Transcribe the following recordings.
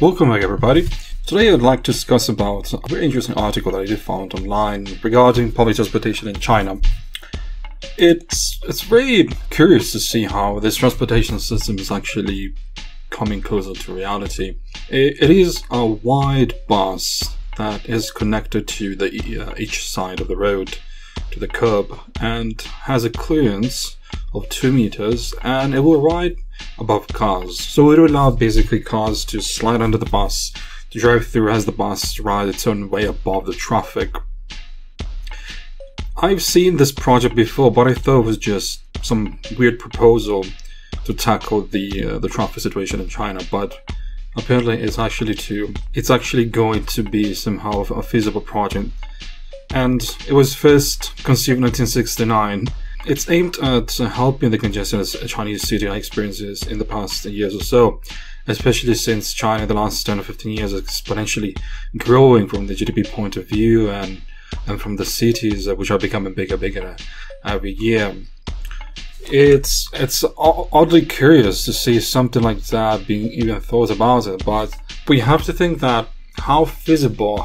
Welcome back, everybody. Today I'd like to discuss about a very interesting article that I did found online regarding public transportation in China. It's very curious to see how this transportation system is actually coming closer to reality. It is a wide bus that is connected to each side of the road to the curb and has a clearance of 2 meters, and it will ride above cars. So it will allow basically cars to slide under the bus, to drive through as the bus rides its own way above the traffic. I've seen this project before, but I thought it was just some weird proposal to tackle the traffic situation in China. But apparently, it's actually going to be somehow a feasible project. And it was first conceived in 1969. It's aimed at helping the congested Chinese city experiences in the past years or so, especially since China in the last 10 or 15 years is exponentially growing from the GDP point of view and from the cities which are becoming bigger every year. It's oddly curious to see something like that being even thought about it, but we have to think that how feasible,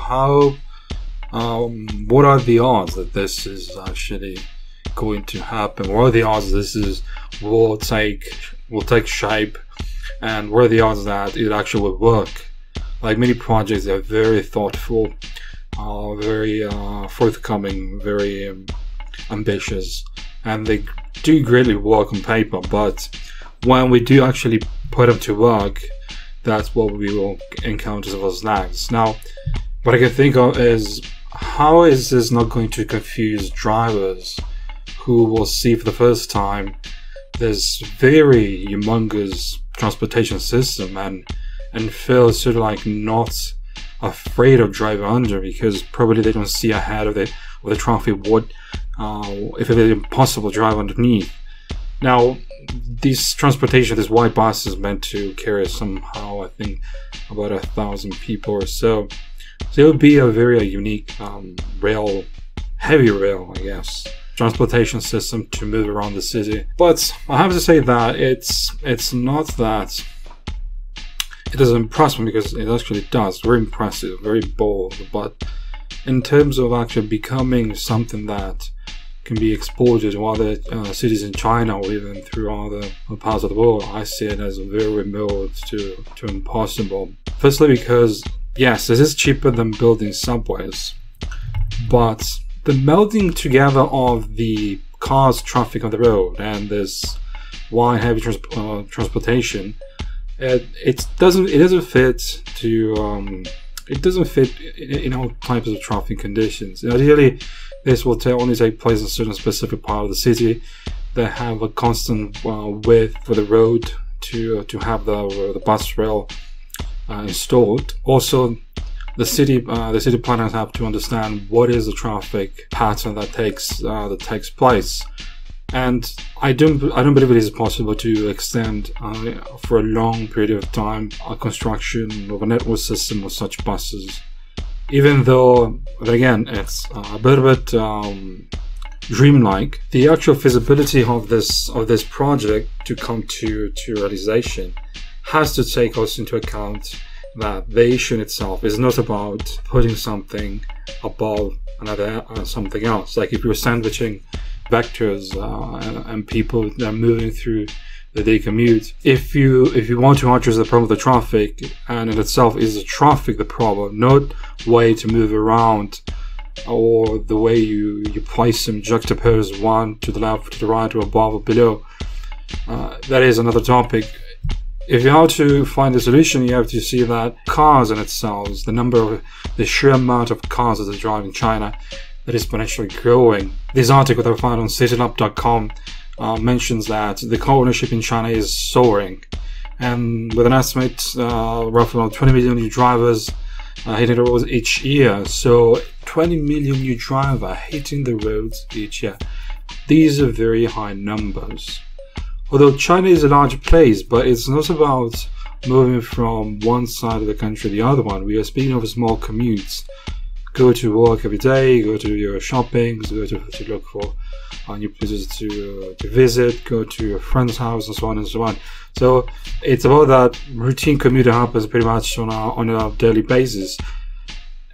what are the odds that this is actually going to happen? What are the odds this will take shape, and what are the odds that it actually will work? Like many projects, they're very thoughtful, very forthcoming, very ambitious, and they do greatly work on paper, but when we do actually put them to work, that's what we will encounter as those lags. Now, what I can think of is, how is this not going to confuse drivers who will see for the first time this very humongous transportation system and feel sort of like not afraid of driving under, because probably they don't see ahead of the traffic if it is impossible to drive underneath. Now, this wide bus is meant to carry somehow, I think, about 1,000 people or so. So it would be a very unique heavy rail, I guess, transportation system to move around the city. But I have to say that it's not that it doesn't impress me, because it actually does. Very impressive, very bold. But in terms of actually becoming something that can be exported to other cities in China or even through other parts of the world, I see it as very remote to impossible. Firstly, because yes, this is cheaper than building subways, but the melding together of the cars, traffic on the road, and this wide heavy transportation, it doesn't fit in all types of traffic conditions. Ideally, this will only take place in a certain specific part of the city that have a constant width for the road to have the bus rail installed. Also, the city planners have to understand what is the traffic pattern that takes place, and I don't believe it is possible to extend for a long period of time a construction of a network system of such buses. Even though, again, it's a bit dreamlike, the actual feasibility of this project to come to realization has to take us into account that the issue in itself is not about putting something above something else. Like if you're sandwiching vectors and people that are moving through the day commute, if you want to address the problem of the traffic, and in itself is the traffic the problem, not way to move around or the way you place them, juxtapose one to the left, to the right, or above or below, that is another topic. If you have to find a solution, you have to see that cars in itself, the sheer amount of cars that are driving in China, that is exponentially growing. This article that I found on citylab.com mentions that the car ownership in China is soaring, and with an estimate roughly around 20 million new drivers hitting the roads each year. So 20 million new drivers hitting the roads each year. These are very high numbers. Although China is a large place, but it's not about moving from one side of the country to the other one. We are speaking of small commutes. go to work every day, go to your shopping, go to look for new places to visit, go to your friend's house, and so on and so on. So it's about that routine commute that happens pretty much on a daily basis.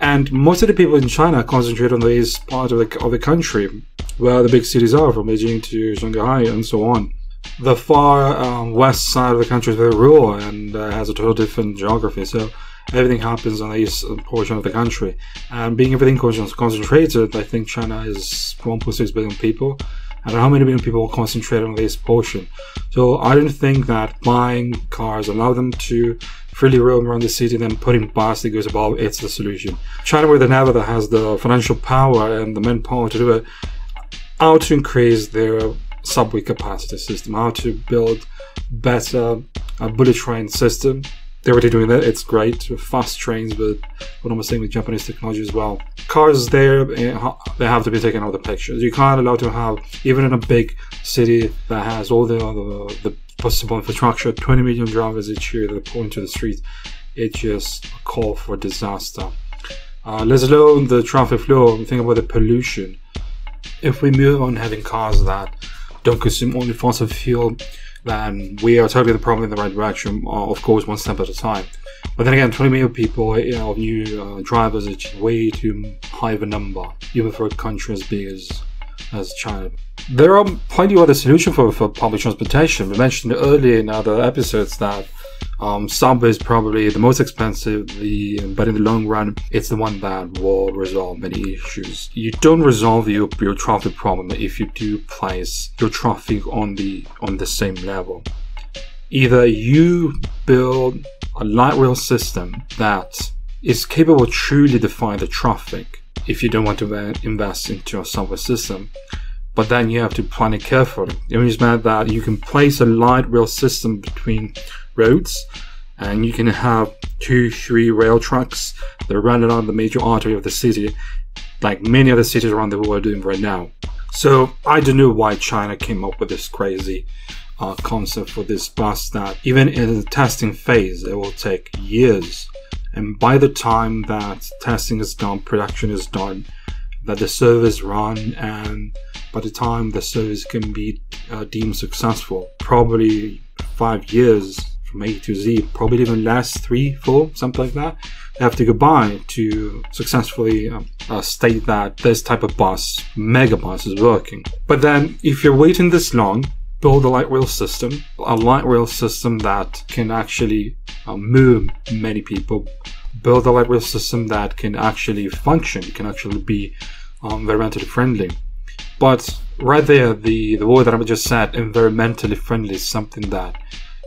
And most of the people in China concentrate on the east part of the country, where the big cities are, from Beijing to Shanghai and so on. The far west side of the country is very rural and has a total different geography, so everything happens on the east portion of the country. And being everything concentrated, I think China is 1.6 billion people, and how many million people concentrate on the east portion. So I don't think that buying cars, allow them to freely roam around the city and then putting bus that goes above, it's the solution. China more than ever that has the financial power and the manpower to do it, how to increase their subway capacity system, how to build better bullet train system. They're already doing that, it's great, fast trains, but what I'm saying with Japanese technology as well. Cars there, they have to be taken out of the picture. You can't allow to have, even in a big city that has all the possible infrastructure, 20 million drivers each year that pour into the street, it's just a call for disaster. Let alone the traffic flow, think about the pollution. If we move on having cars that don't consume only fossil fuel, then we are totally the problem in the right direction, of course, one step at a time. But then again, 20 million people, new drivers, it's way too high of a number, even for a country as big as China. There are plenty of other solutions for public transportation. We mentioned earlier in other episodes that subway is probably the most expensive, but in the long run, it's the one that will resolve many issues. You don't resolve your traffic problem if you do place your traffic on the same level. Either you build a light rail system that is capable of truly define the traffic if you don't want to invest into a subway system, but then you have to plan it carefully. It means that you can place a light rail system between roads, and you can have 2-3 rail tracks that run along the major artery of the city, like many other cities around the world are doing right now. So I don't know why China came up with this crazy concept for this bus that even in the testing phase it will take years, and by the time that testing is done, production is done, that the service run, and by the time the service can be deemed successful, probably 5 years from A to Z, probably even less, 3, 4, something like that. They have to go by to successfully state that this type of bus, mega bus, is working. But then if you're waiting this long, build a light rail system, that can actually move many people, build a light rail system that can actually function, can actually be environmentally friendly. But right there, the word that I just said, environmentally friendly, is something that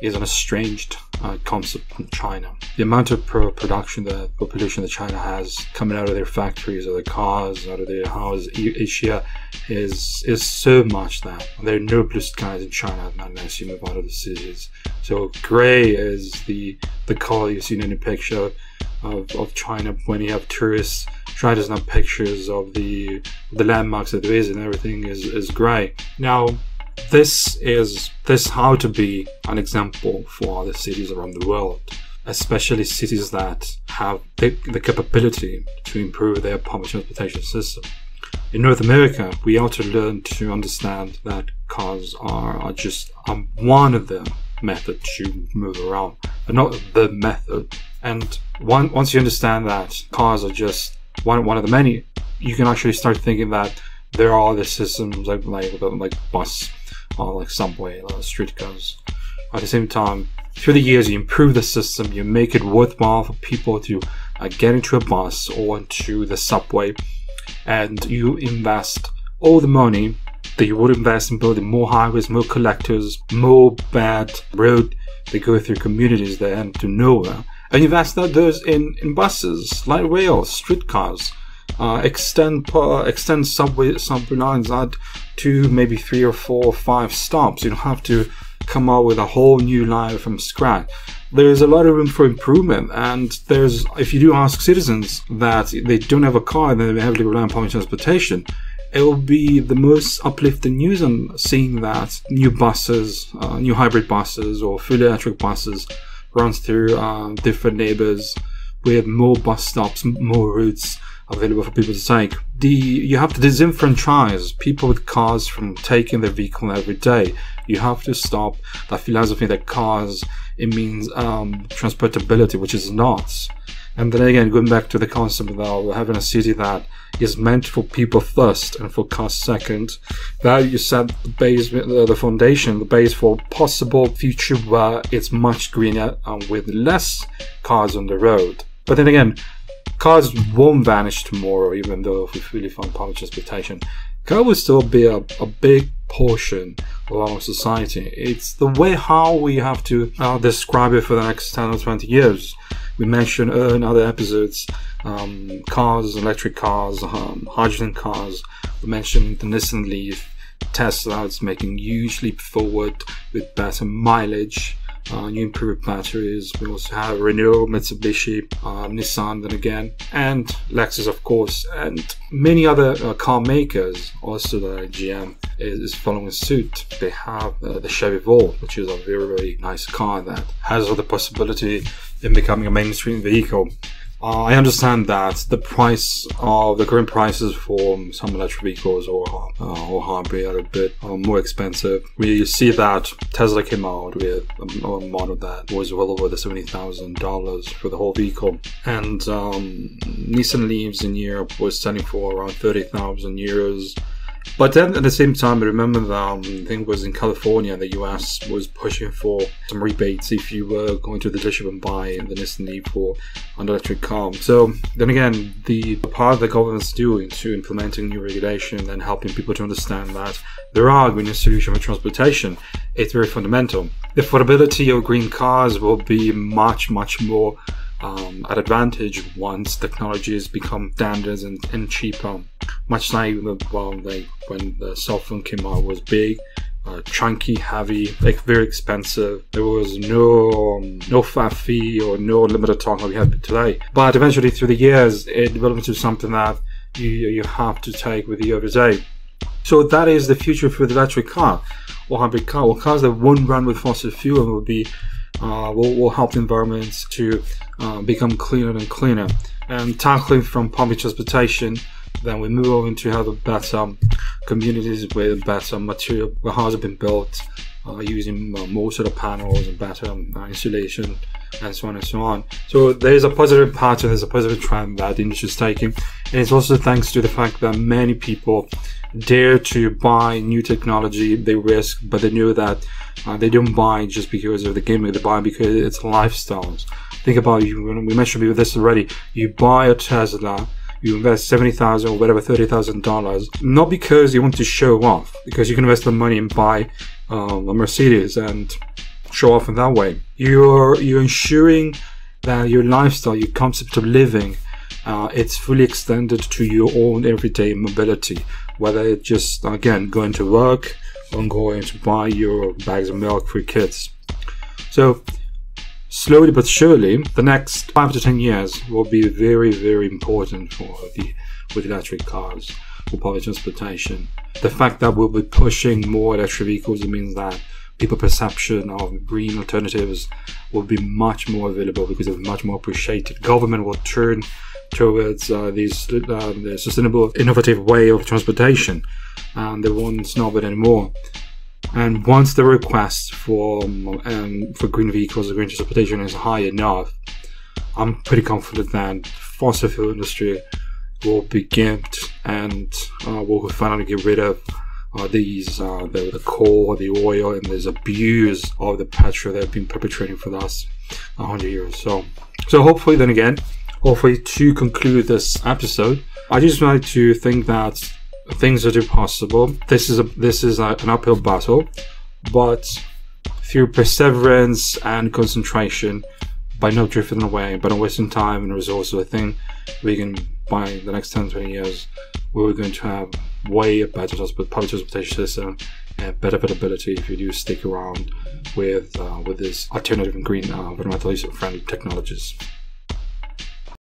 is an estranged concept from China. The amount of production, the population that China has coming out of their factories, or their cars, out of their houses each year is so much that there are no blue skies in China unless you move out of the cities. So grey is the color you see in any picture of China when you have tourists try to snap pictures of the landmarks that there is, and everything is grey. Now, this how to be an example for other cities around the world, especially cities that have the capability to improve their public transportation system. In North America, we ought to learn to understand that cars are just one of the methods to move around, but not the method. And once you understand that cars are just one of the many, you can actually start thinking that there are other systems like bus, or like subway, or streetcars. At the same time, through the years, you improve the system, you make it worthwhile for people to get into a bus or into the subway, and you invest all the money that you would invest in building more highways, more collectors, more bad road that go through communities that end to nowhere, and invest those in buses, light rail, streetcars. Extend subway lines, add 2, maybe 3 or 4 or 5 stops. You don't have to come up with a whole new line from scratch. There's a lot of room for improvement, and if you do ask citizens that they don't have a car and they heavily rely on public transportation, it will be the most uplifting news on seeing that new buses, new hybrid buses or fully electric buses runs through different neighbors with more bus stops, more routes, available for people to take. You have to disenfranchise people with cars from taking their vehicle every day. You have to stop that philosophy that cars, it means transportability, which is not. And then again, going back to the concept of having a city that is meant for people first and for cars second, that you set the base, the foundation, the base for possible future where it's much greener and with less cars on the road. But then again, cars won't vanish tomorrow, even though if we really find public transportation. Car will still be a big portion of our society. It's the way how we have to describe it for the next 10 or 20 years. We mentioned in other episodes cars, electric cars, hydrogen cars. We mentioned the Nissan Leaf, Tesla is making huge leap forward with better mileage, new improved batteries. We also have Renault, Mitsubishi, Nissan then again, and Lexus of course, and many other car makers. Also the GM is following suit. They have the Chevy Volt, which is a very, very nice car that has all the possibility in becoming a mainstream vehicle. I understand that the price of the current prices for some electric vehicles or hybrid are a bit more expensive. We see that Tesla came out with a model that was well over the $70,000 for the whole vehicle, and Nissan Leafs in Europe was selling for around 30,000 euros. But then at the same time, I remember that I think it was in California, the US was pushing for some rebates if you were going to the dealership and buy the Nissan Leaf for an electric car. So then again, the part the government's doing to implementing new regulation and helping people to understand that there are greener solutions for transportation, it's very fundamental. The affordability of green cars will be much, much more at advantage once technologies become standards and cheaper. Much like when the cell phone came out, it was big, chunky, heavy, very expensive. There was no flat fee or no limited talk like we have today. But eventually, through the years, it developed into something that you have to take with you every day. So that is the future for the electric car or hybrid car. Well, cars that won't run with fossil fuel will be will help the environment to become cleaner and cleaner. And tackling from public transportation, then we move on to have a better communities with better material, where houses have been built using more solar panels and better insulation, and so on and so on. So there's a positive pattern, there's a positive trend that the industry is taking, and it's also thanks to the fact that many people dare to buy new technology. They risk, but they know that they don't buy just because of the gimmick, they buy because it's lifestyles. Think about it, we mentioned this already. You buy a Tesla, you invest $70,000 or whatever, $30,000, not because you want to show off, because you can invest the money and buy a Mercedes and show off in that way. You're ensuring that your lifestyle, your concept of living, it's fully extended to your own everyday mobility, whether it's just, again, going to work or going to buy your bags of milk for your kids. So slowly but surely, the next 5 to 10 years will be very, very important with electric cars, for public transportation. The fact that we'll be pushing more electric vehicles, it means that people's perception of green alternatives will be much more available because it's much more appreciated. Government will turn towards the sustainable, innovative way of transportation, and they won't snob it anymore. And once the request for green vehicles or green transportation is high enough, I'm pretty confident that fossil fuel industry will be gimped and we'll finally get rid of the coal, the oil, and this abuse of the petrol that have been perpetrating for the last 100 years. So hopefully, then again, to conclude this episode, I just like to think that things are possible. This is an uphill battle, but through perseverance and concentration, by not drifting away, by not wasting time and resources, I think we can, by the next 10-20 years, we're going to have way better public transportation system and better availability if you do stick around with this alternative and green, environmentally friendly technologies.